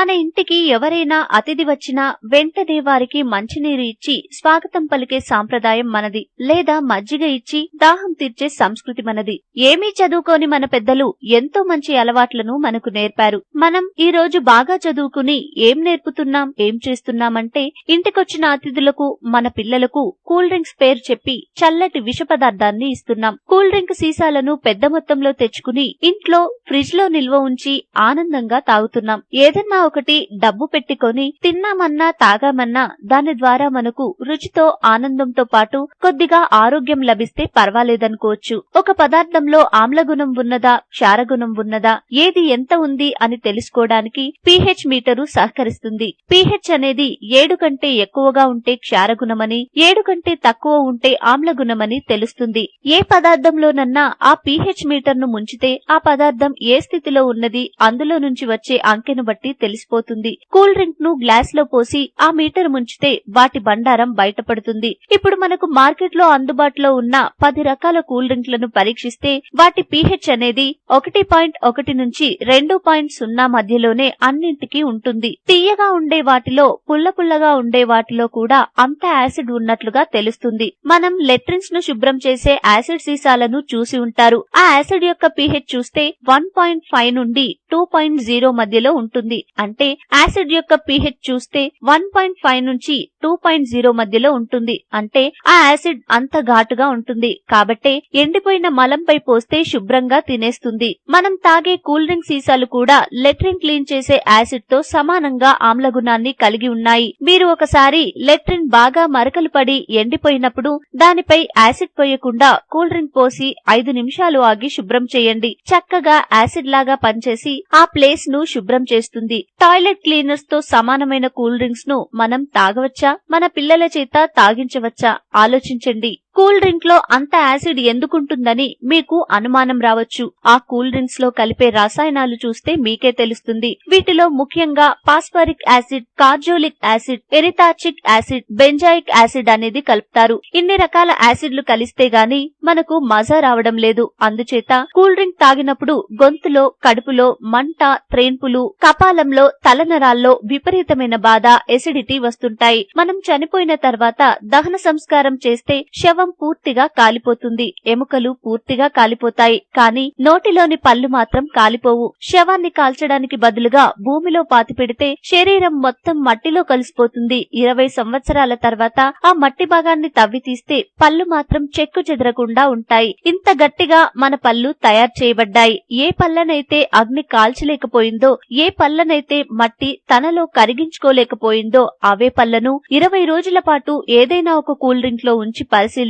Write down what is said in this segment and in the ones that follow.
మన ఇంటికి ఎవరైనా అతిథి వచ్చినా వెంటనే వారికి మంచినీరు ఇచ్చి స్వాగతం పలికే సాంప్రదాయం మనది. లేదా మజ్జిగ ఇచ్చి దాహం తీర్చే సంస్కృతి మనది. ఏమీ చదువుకోని మన పెద్దలు ఎంతో మంచి అలవాట్లను మనకు నేర్పారు. మనం ఈ రోజు బాగా చదువుకుని ఏం నేర్పుతున్నాం, ఏం చేస్తున్నామంటే ఇంటికొచ్చిన అతిథులకు, మన పిల్లలకు కూల్ డ్రింక్స్ పేరు చెప్పి చల్లటి విష పదార్థాన్ని ఇస్తున్నాం. కూల్ డ్రింక్ సీసాలను పెద్ద మొత్తంలో తెచ్చుకుని ఇంట్లో ఫ్రిడ్జ్ లో నిల్వ ఉంచి ఆనందంగా తాగుతున్నాం. ఏదన్నా ఒకటి డబ్బు పెట్టుకొని తిన్నామన్నా తాగామన్నా దాని ద్వారా మనకు రుచితో ఆనందంతో పాటు కొద్దిగా ఆరోగ్యం లభిస్తే పర్వాలేదనుకోవచ్చు. ఒక పదార్థంలో ఆమ్లగుణం ఉన్నదా, క్షారగుణం ఉన్నదా, ఏది ఎంత ఉంది అని తెలుసుకోవడానికి pH మీటరు సహకరిస్తుంది. pH అనేది 7 కంటే ఎక్కువగా ఉంటే క్షారగుణమని, 7 కంటే తక్కువ ఉంటే ఆమ్లగుణమని తెలుస్తుంది. ఏ పదార్థంలోనన్నా ఆ pH మీటర్ను ముంచితే ఆ పదార్థం ఏ స్థితిలో ఉన్నది అందులో నుంచి వచ్చే అంకెను బట్టి తెలిసిపోతుంది. కూల్ డ్రింక్ ను గ్లాస్ లో పోసి ఆ మీటర్ ముంచితే వాటి బండారం బయటపడుతుంది. ఇప్పుడు మనకు మార్కెట్ లో అందుబాటులో ఉన్న 10 రకాల కూల్ డ్రింక్లను పరీక్షిస్తే వాటి pH అనేది 1.1 నుంచి 2.0 మధ్యలోనే అన్నింటికీ ఉంటుంది. తీయగా ఉండే వాటిలో, పుల్లగా ఉండే వాటిలో కూడా అంత యాసిడ్ ఉన్నట్లుగా తెలుస్తుంది. మనం లెట్రిన్స్ ను శుభ్రం చేసే యాసిడ్ సీసాలను చూసి ఉంటారు. ఆ యాసిడ్ యొక్క pH చూస్తే 1.5 నుండి 2.0 మధ్యలో ఉంటుంది. అంటే యాసిడ్ యొక్క pH చూస్తే 1.5 నుంచి 2.0 మధ్యలో ఉంటుంది. అంటే ఆ యాసిడ్ అంత ఘాటుగా ఉంటుంది. కాబట్టే ఎండిపోయిన మలంపై పోస్తే శుభ్రంగా తినేస్తుంది. మనం తాగే కూల్ డ్రింక్ సీసాలు కూడా లెట్రిన్ క్లీన్ చేసే యాసిడ్ తో సమానంగా ఆమ్లగుణాన్ని కలిగి ఉన్నాయి. మీరు ఒకసారి లెట్రిన్ బాగా మరకలు పడి ఎండిపోయినప్పుడు దానిపై యాసిడ్ పోయకుండా కూల్ డ్రింక్ పోసి 5 నిమిషాలు ఆగి శుభ్రం చేయండి. చక్కగా యాసిడ్ లాగా పనిచేసి ఆ ప్లేస్ ను శుభ్రం చేస్తుంది. టాయిలెట్ క్లీనర్స్ తో సమానమైన కూల్ డ్రింక్స్ ను మనం తాగవచ్చా, మన పిల్లల చేత తాగించవచ్చా? ఆలోచించండి. కూల్ డ్రింక్ లో అంత యాసిడ్ ఎందుకుంటుందని మీకు అనుమానం రావచ్చు. ఆ కూల్ డ్రింక్స్ లో కలిపే రసాయనాలు చూస్తే మీకే తెలుస్తుంది. వీటిలో ముఖ్యంగా phosphoric acid, carbolic acid, erythorbic acid, benzoic acid అనేది కలుపుతారు. ఇన్ని రకాల యాసిడ్లు కలిస్తే గాని మనకు మజా రావడం లేదు. అందుచేత కూల్ డ్రింక్ తాగినప్పుడు గొంతులో, కడుపులో మంట, త్రేన్పులు, కపాలంలో, తలనరాల్లో విపరీతమైన బాధ, ఎసిడిటీ వస్తుంటాయి. మనం చనిపోయిన తర్వాత దహన సంస్కారం చేస్తే శవం పూర్తిగా కాలిపోతుంది. ఎముకలు పూర్తిగా కాలిపోతాయి. కానీ నోటిలోని పళ్ళు మాత్రం కాలిపోవు. శవాన్ని కాల్చడానికి బదులుగా భూమిలో పాతిపెడితే శరీరం మొత్తం మట్టిలో కలిసిపోతుంది. 20 సంవత్సరాల తర్వాత ఆ మట్టి భాగాన్ని తవ్వి తీస్తే పళ్ళు మాత్రం చెక్కు చెదరకుండా ఉంటాయి. ఇంత గట్టిగా మన పళ్ళు తయారు చేయబడ్డాయి. ఏ పళ్ళనైతే అగ్ని కాల్చలేకపోయిందో, ఏ పళ్ళనైతే మట్టి తనలో కరిగించుకోలేకపోయిందో అవే పళ్ళను 20 రోజుల పాటు ఏదైనా ఒక కూల్ డ్రింక్ లో ఉంచి పరిశీలిస్తే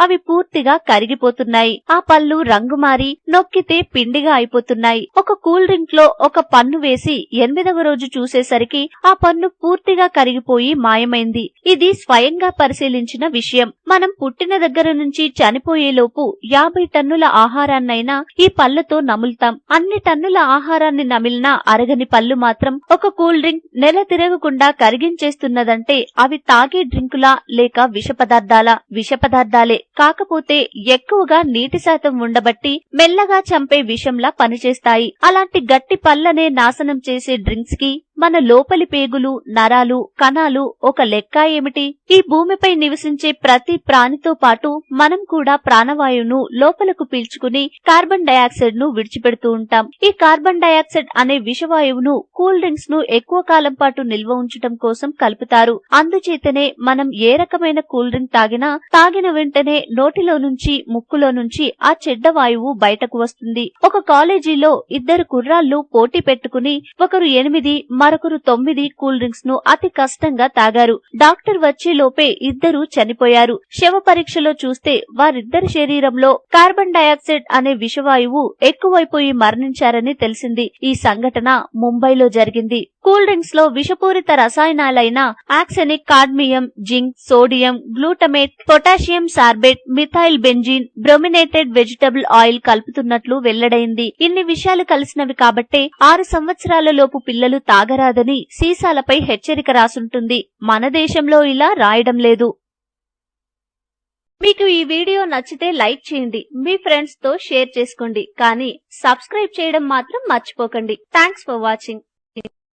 అవి పూర్తిగా కరిగిపోతున్నాయి. ఆ పళ్ళు రంగు మారి నొక్కితే పిండిగా అయిపోతున్నాయి. ఒక కూల్ డ్రింక్ లో ఒక పన్ను వేసి 8వ రోజు చూసేసరికి ఆ పన్ను పూర్తిగా కరిగిపోయి మాయమైంది. ఇది స్వయంగా పరిశీలించిన విషయం. మనం పుట్టిన దగ్గర నుంచి చనిపోయేలోపు 50 టన్నుల ఆహారాన్నైనా ఈ పళ్ళతో నములుతాం. అన్ని టన్నుల ఆహారాన్ని నమిలినా అరగని పళ్ళు మాత్రం ఒక కూల్ డ్రింక్ నెల తిరగకుండా కరిగించేస్తున్నదంటే అవి తాగే డ్రింకులా లేక విష పదార్థాలా? విష పదార్థాలే. కాకపోతే ఎక్కువగా నీటి శాతం ఉండబట్టి మెల్లగా చంపే విషంలా పనిచేస్తాయి. అలాంటి గట్టి పళ్ళనే నాశనం చేసే డ్రింక్స్ కి మన లోపలి పేగులు, నరాలు, కణాలు ఒక లెక్క ఏమిటి? ఈ భూమిపై నివసించే ప్రతి ప్రాణితో పాటు మనం కూడా ప్రాణవాయువును లోపలకు పీల్చుకుని కార్బన్ డయాక్సైడ్ ను విడిచిపెడుతూ ఉంటాం. ఈ కార్బన్ డయాక్సైడ్ అనే విషవాయువును కూల్ డ్రింక్స్ ను ఎక్కువ కాలం పాటు నిల్వ ఉంచడం కోసం కలుపుతారు. అందుచేతనే మనం ఏ రకమైన కూల్ డ్రింక్ తాగిన వెంటనే నోటిలో నుంచి, ముక్కులో నుంచి ఆ చెడ్డ వాయువు బయటకు వస్తుంది. ఒక కాలేజీలో 2 కుర్రాళ్లు పోటీ పెట్టుకుని ఒకరు 8 మరొకరు 9 కూల్ డ్రింక్స్ ను అతి కష్టంగా తాగారు. డాక్టర్ వచ్చే లోపే 2 చనిపోయారు. శవ పరీక్షలో చూస్తే వారిద్దరి శరీరంలో కార్బన్ డయాక్సైడ్ అనే విషవాయువు ఎక్కువైపోయి మరణించారని తెలిసింది. ఈ సంఘటన ముంబైలో జరిగింది. కూల్ డ్రింక్స్ లో విషపూరిత రసాయనాలైన arsenic, cadmium, zinc, sodium, glutamate, potassium sorbate, methyl benzene, brominated vegetable oil కలుపుతున్నట్లు వెల్లడైంది. ఇన్ని విషయాలు కలిసినవి కాబట్టే 6 సంవత్సరాల లోపు పిల్లలు తాగరాదని సీసాలపై హెచ్చరిక రాసుంటుంది. మన దేశంలో ఇలా రాయడం లేదు. మీకు ఈ వీడియో నచ్చితే లైక్ చేయండి, మీ ఫ్రెండ్స్ తో షేర్ చేసుకోండి, కానీ సబ్స్క్రైబ్ చేయడం మాత్రం మర్చిపోకండి. Thanks for watching.